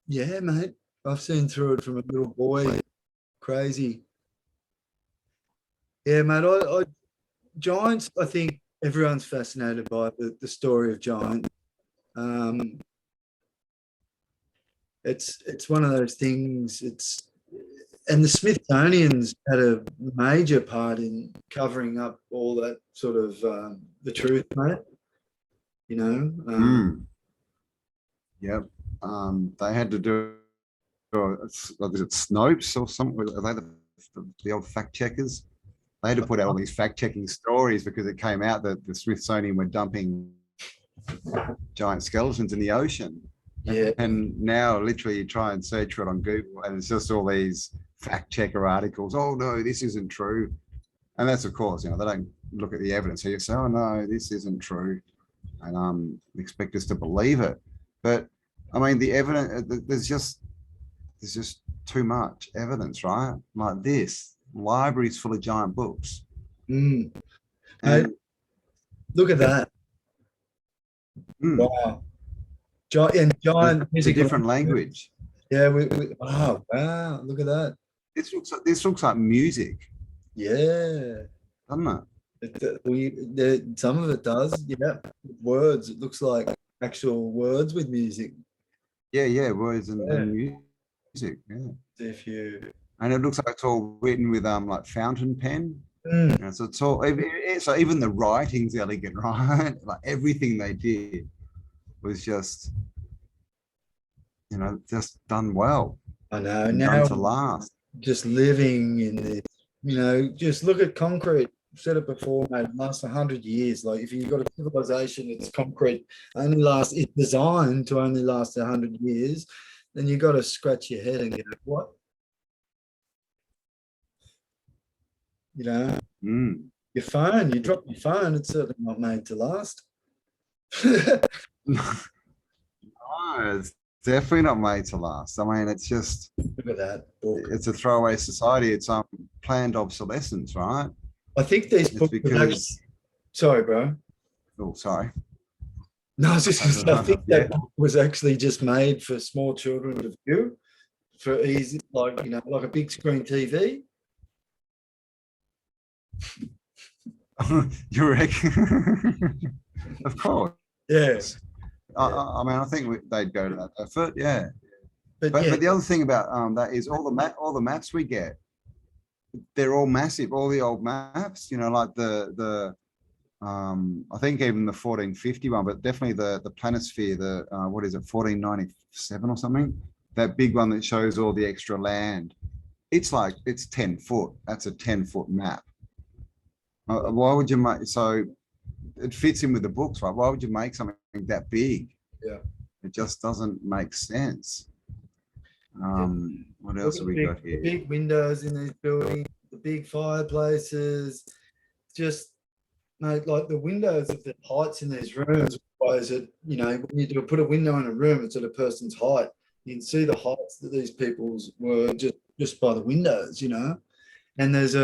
yeah, mate, I've seen through it from a little boy. Crazy. Yeah, mate. Giants, I think everyone's fascinated by the story of Giant. It's one of those things. And the Smithsonian's had a major part in covering up all that sort of the truth, mate. Yep. They had to do. Is it Snopes or something? Are they the old fact checkers? They had to put out all these fact checking stories because it came out that the Smithsonian were dumping giant skeletons in the ocean. Yeah. And now literally you try and search for it on Google and it's just all these fact checker articles. Oh no, this isn't true. And that's of course, they don't look at the evidence. So you say, oh no, this isn't true. And expect us to believe it. But I mean, the evidence, there's just too much evidence, right? Like this, libraries full of giant books. And look at that. Wow. Giant it's a different language. Yeah, wow, look at that. This looks like music. Yeah. Doesn't it? Some of it does, yeah. Words. It looks like actual words with music. Yeah, words and music. Yeah. And it looks like it's all written with like fountain pen. So it's all. So even the writing's elegant, right? Like everything they did was just, just done well. I know. Now done to last. Just living in this, just look at concrete. I've said it before, mate. It lasts 100 years. Like if you've got a civilization, it's concrete. It's designed to only last 100 years. Then you've got to scratch your head and go, what? Your phone. You drop your phone. It's certainly not made to last. No, it's definitely not made to last. I mean, it's just look at that book. It's a throwaway society. It's planned obsolescence, right? I think these books because sorry, bro. Oh, sorry. No, I think that book was actually just made for small children to view, for easy, like a big screen TV. You reckon? Of course. Yes. I mean, I think they'd go to that effort. Yeah. But the other thing about that is all the maps we get, they're all massive. All the old maps, like the I think even the 1450 one, but definitely the planisphere, what is it, 1497 or something? That big one that shows all the extra land. It's 10 foot. That's a 10-foot map. Why would you make, so it fits in with the books, right? Why would you make something that big? Yeah. It just doesn't make sense. What else have we got here? The big windows in these buildings, the big fireplaces, just like the windows of the heights in these rooms. Is it, when you put a window in a room, it's at a person's height. You can see the heights that these people's were just by the windows, And there's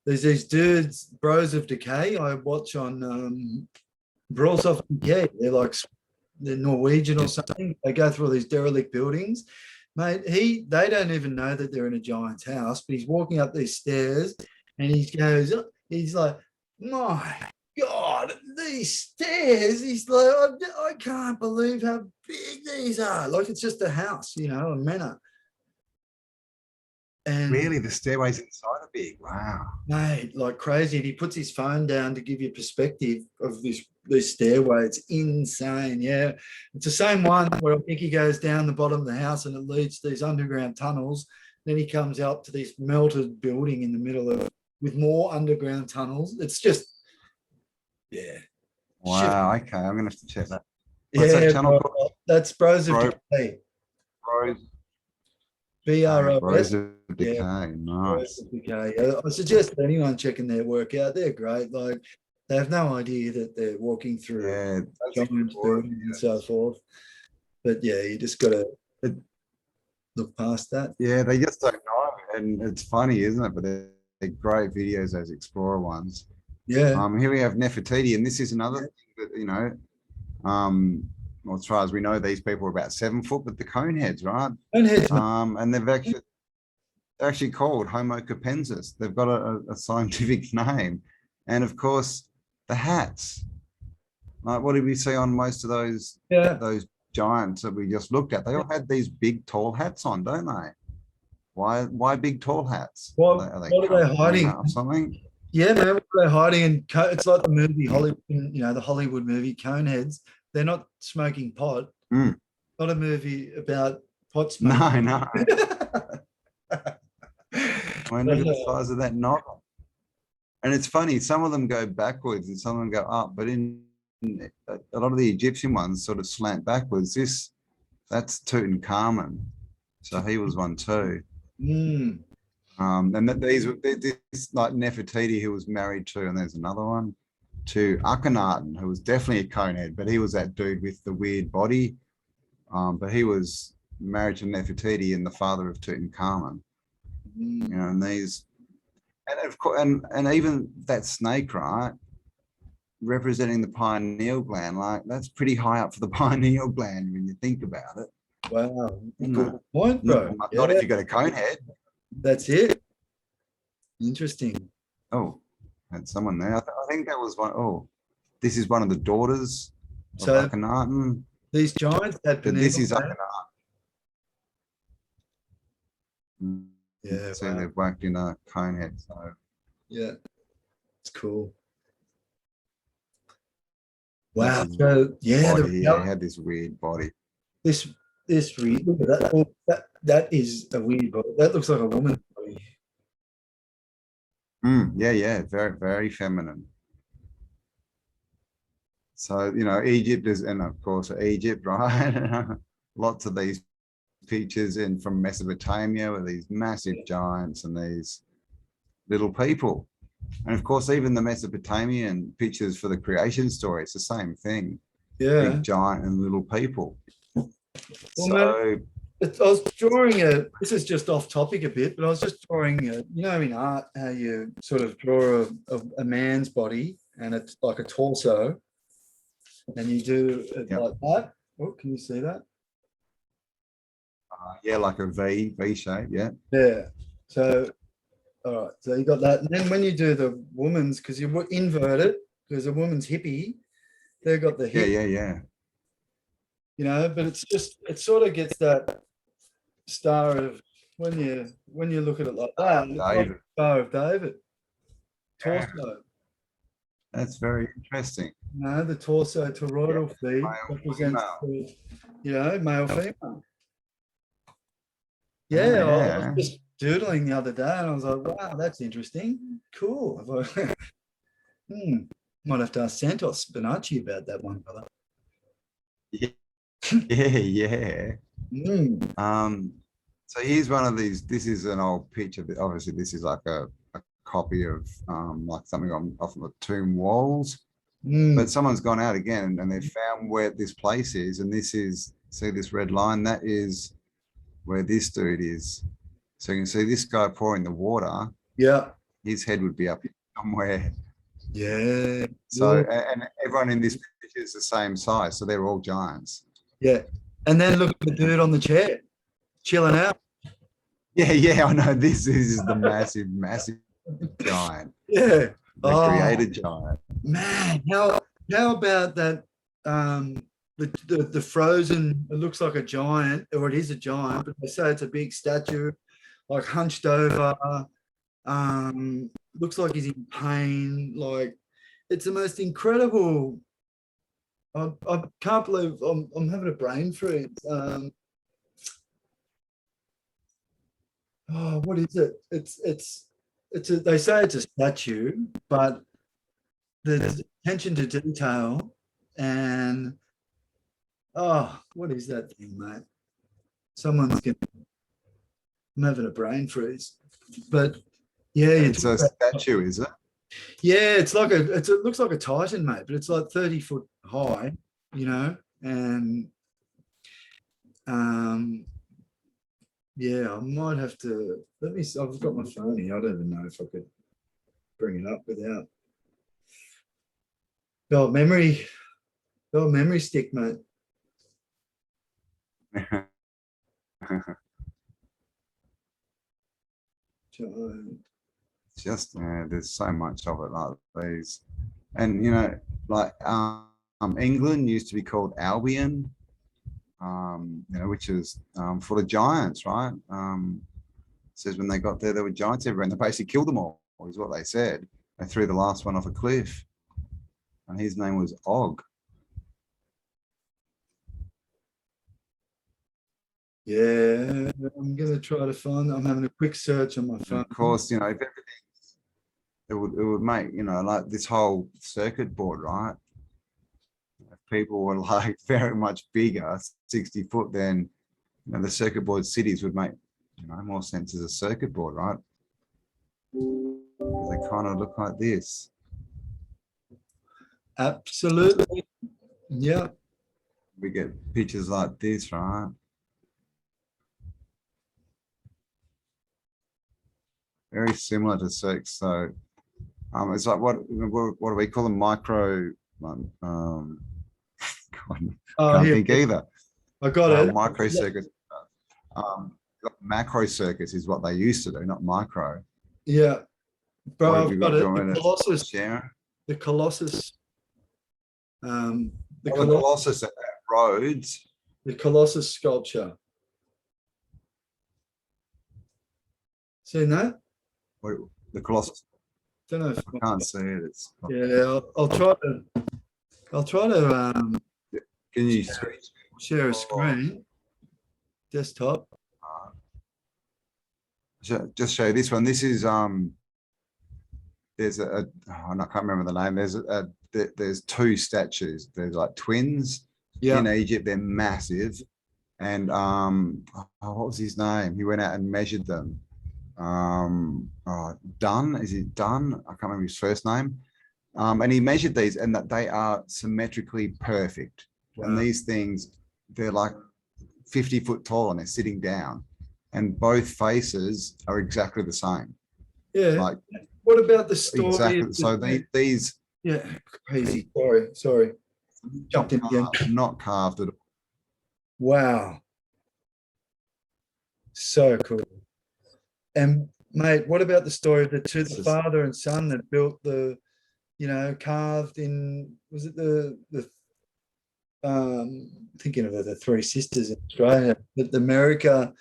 these dudes, Bros of Decay, I watch on Bros of Decay. They're Norwegian or something. They go through all these derelict buildings. Mate, they don't even know that they're in a giant's house, but he's walking up these stairs and he's like, my God, these stairs. He's like, I can't believe how big these are. Like it's just a house, a manor. And Really, the stairways inside are big. Wow. mate, like crazy. And he puts his phone down to give you perspective of this stairway. It's insane. Yeah. It's the same one where I think he goes down the bottom of the house and it leads to these underground tunnels. Then he comes up to this melted building in the middle of with more underground tunnels. It's just, yeah. Wow. Okay. I'm going to have to check that. What's Yeah, that channel bro, called? that's Bros of Bro- Decay. Bros. BROS. Bros of Decay. Yeah. Nice. Okay. I suggest anyone checking their work out. They're great. Like they have no idea that they're walking through Yeah. giant buildings and so forth. But yeah, you just got to look past that. Yeah, they just don't know. And it's funny, isn't it? But they're great videos, those explorer ones. Yeah. Here we have Nefertiti, and this is another thing that, you know, well, as far as we know, these people are about 7 foot, but the Coneheads, right? Coneheads, And they're actually called Homo capensis. They've got a scientific name. And of course, the hats. Like, what did we see on most of those giants that we just looked at? They all had these big, tall hats on, don't they? Why big, tall hats? what are they hiding? Or something? Yeah, man, what are they hiding? And it's like the movie Hollywood, you know, the Hollywood movie Coneheads. They're not smoking pot. Mm. Not a movie about pot smoking. No. I know the size of that knot. And it's funny, some of them go backwards and some of them go up, but in a lot of the Egyptian ones sort of slant backwards. That's Tutankhamun. So he was one too. Mm. And this like Nefertiti, who was married to, and there's another one, to Akhenaten, who was definitely a conehead, but he was that dude with the weird body. But he was married to Nefertiti and the father of Tutankhamun. Mm. You know, and these, and of course, and even that snake, right, representing the pineal gland, like that's pretty high up for the pineal gland when you think about it. Wow, good point, bro. Not if you got a conehead. That's it. Interesting. Oh, had someone there. I think that was one. Oh, this is one of the daughters of So Akhenaten. these giants had But this is gland. Akhenaten. Yeah, So wow. they've worked in a conehead. So Yeah, it's cool. Wow. That's So yeah, body, he had this weird body. this look at that. Oh, that is a weird body. That looks like a woman's body. Yeah, very, very feminine. So, you know, Egypt is, and of course, Egypt, right? Lots of these pictures in from Mesopotamia with these massive giants and these little people. And of course, even the Mesopotamian pictures for the creation story, it's the same thing. Yeah. Big giant and little people. Well, So, man, I was drawing this is just off topic a bit, but I was just drawing you know, in art, how you sort of draw a man's body and it's like a torso, and you do it like that. Oh, can you see that? yeah, like a V shape, yeah. Yeah. So, all right. So you got that. And then when you do the woman's, because you invert it, because a woman's hippie, they've got the hip. Yeah. You know, but it's just, it sort of gets that star of, when you look at it like that, it's like the Star of David. Torso. Yeah. That's very interesting. You know, the torso toroidal feed Male, represents, female. you know, male, female. Yeah, I was just doodling the other day and I was like, wow, that's interesting. Cool. I thought, might have to ask Santos Bonacci about that one, brother. Yeah. Mm. So here's one of these. This is an old picture, but obviously this is like a copy of like something off the tomb walls. But someone's gone out again and they've found where this place is, and this is, see this red line, that is where this dude is. So you can see this guy pouring the water. Yeah. His head would be up somewhere. Yeah. So and everyone in this picture is the same size, so they're all giants. Yeah. And then look at the dude on the chair, chilling out. Yeah, I know. This is the massive giant. Yeah. The created giant. Man, how about that? The frozen, it looks like a giant, or it is a giant, but they say it's a big statue like hunched over. Looks like he's in pain. Like, it's the most incredible. I can't believe I'm having a brain freeze. What is it? They say it's a statue, but there's attention to detail and what is that thing, mate? I'm having a brain freeze. But yeah, it's a statue, is it? Yeah, it looks like a Titan, mate, but it's like 30 foot high, and yeah, I might have to I've got my phone here. I don't even know if I could bring it up without memory stick, mate. Just there's so much of it like these, and like England used to be called Albion, which is full of giants, right? Says when they got there, there were giants everywhere, and they basically killed them all, is what they said. They threw the last one off a cliff, and his name was Og. Yeah, I'm gonna try to find. I'm having a quick search on my phone. Of course, if everything, it would make like this whole circuit board, right? If people were like very much bigger, 60 foot, then the circuit board cities would make more sense as a circuit board, right? They kind of look like this. Absolutely. Yeah. We get pictures like this, right? Very similar to sex. So it's like what do we call them? Micro. Can't think either. I got it. Micro circuits. Macro circuits is what they used to do, not micro. Yeah, bro, I've got it. The Colossus. The Colossus. The Colossus at Rhodes. The Colossus sculpture. Seen that? The Colossus. Don't know if I can't see it. It's I'll try to. Can you share a screen? Desktop. Just show you this one. This is there's I can't remember the name. There's two statues. There's like twins in Egypt. They're massive, and what was his name? He went out and measured them. Dunn, is it Dunn? I can't remember his first name. And he measured these, and that they are symmetrically perfect. Wow. And these things, they're like 50 foot tall, and they're sitting down, and both faces are exactly the same. Yeah. Like, what about the story? Exactly. So these. Yeah. Crazy. Sorry. Jumped in again. Not carved at all. Wow. So cool. And mate, what about the story of the father and son that built the, carved in, was it the thinking of the three sisters in Australia, that America,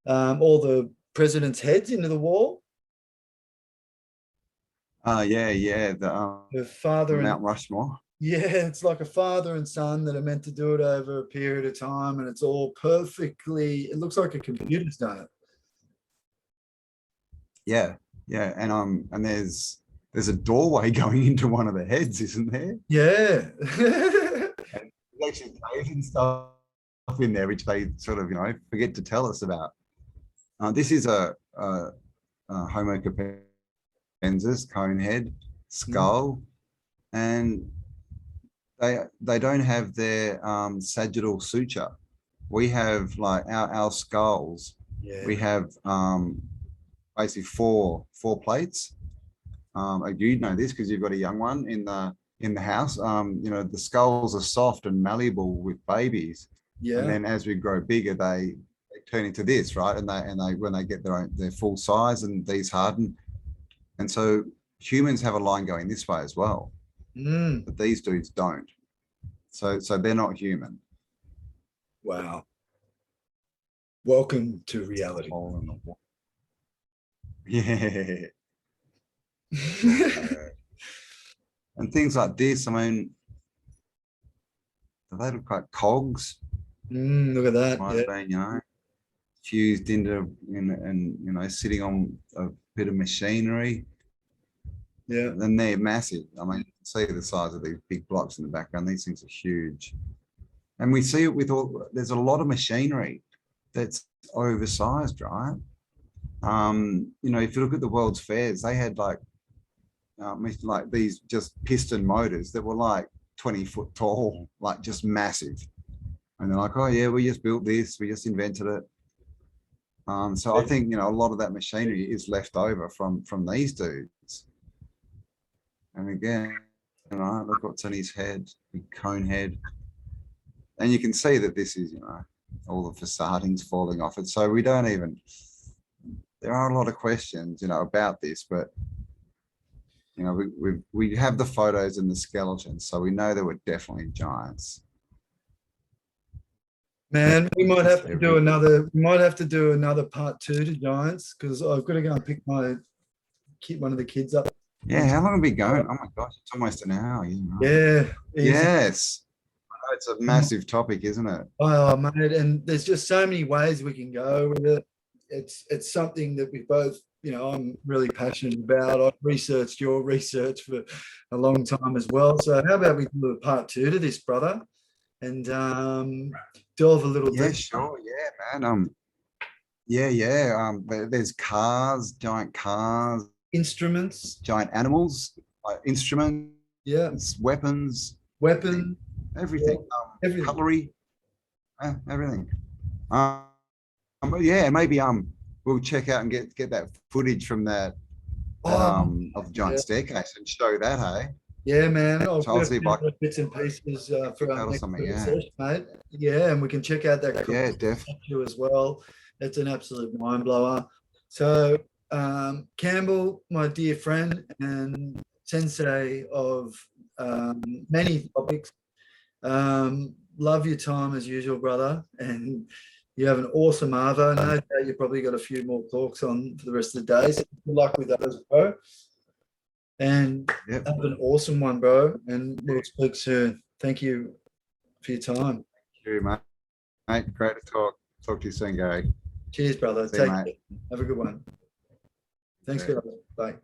all the presidents' heads into the wall? Yeah. The father Mount Rushmore. Yeah, it's like a father and son that are meant to do it over a period of time, and it's all perfectly, it looks like a computer's done it. Yeah, and there's a doorway going into one of the heads, isn't there? Yeah. And there's actually caves and stuff in there, which they sort of forget to tell us about. This is a Homo capensis conehead skull, and they don't have their sagittal suture. We have like our skulls. Yeah. We have basically four plates. You know this because you've got a young one in the house. The skulls are soft and malleable with babies. Yeah. And then as we grow bigger, they turn into this, right? And they when they get their full size, and these harden. And so humans have a line going this way as well. But these dudes don't. So they're not human. Wow. Welcome to reality. Yeah. And things like this, I mean, do they look like cogs? Look at that. Might Yeah. have been, you know, fused into and you know, sitting on a bit of machinery. Yeah. And they're massive. I mean, you can see the size of these big blocks in the background. These things are huge. And we see it with all, there's a lot of machinery that's oversized, right? You know, if you look at the world's fairs, they had like these just piston motors that were like 20 foot tall, like just massive. And they're like, oh yeah, we just built this, we just invented it. So I think, you know, a lot of that machinery is left over from these dudes. And again, you know, look what's on his head, big cone head. And you can see that this is, you know, all the facading's falling off it. So we don't even, there are a lot of questions, you know, about this, but you know, we have the photos and the skeletons, so we know there were definitely giants. Man, we might have to do another. We might have to do another part 2 to giants, because I've got to go and pick one of the kids up. Yeah, how long have we been going? Oh my gosh, it's almost an hour. You know? Yeah. Yes. It's a massive topic, isn't it? Oh, mate, and there's just so many ways we can go with it. It's something that we both, you know, I'm really passionate about. I've researched your research for a long time as well. So how about we do a part 2 to this, brother, and delve a little deeper. Yeah, sure. Yeah, man. There's cars, giant cars, Instruments, giant animals, instruments, yeah, weapons, everything, everything. cutlery, everything. Yeah, maybe we'll check out and get that footage from that of the giant staircase and show that, hey? Yeah, man. So I'll see if I can bits and pieces for our next yeah. session, mate. Yeah, and we can check out that Yeah, definitely as well. It's an absolute mind blower. So, Cambell, my dear friend and sensei of many topics, love your time as usual, brother, and you have an awesome Arvo. No doubt you've probably got a few more talks on for the rest of the day. So good luck with those, bro. And have an awesome one, bro. And we'll speak soon. Thank you for your time. Thank you, mate. Great to talk. Talk to you soon, Gary. Cheers, brother. See you, mate. Care. Have a good one. Thanks, guys. Bye.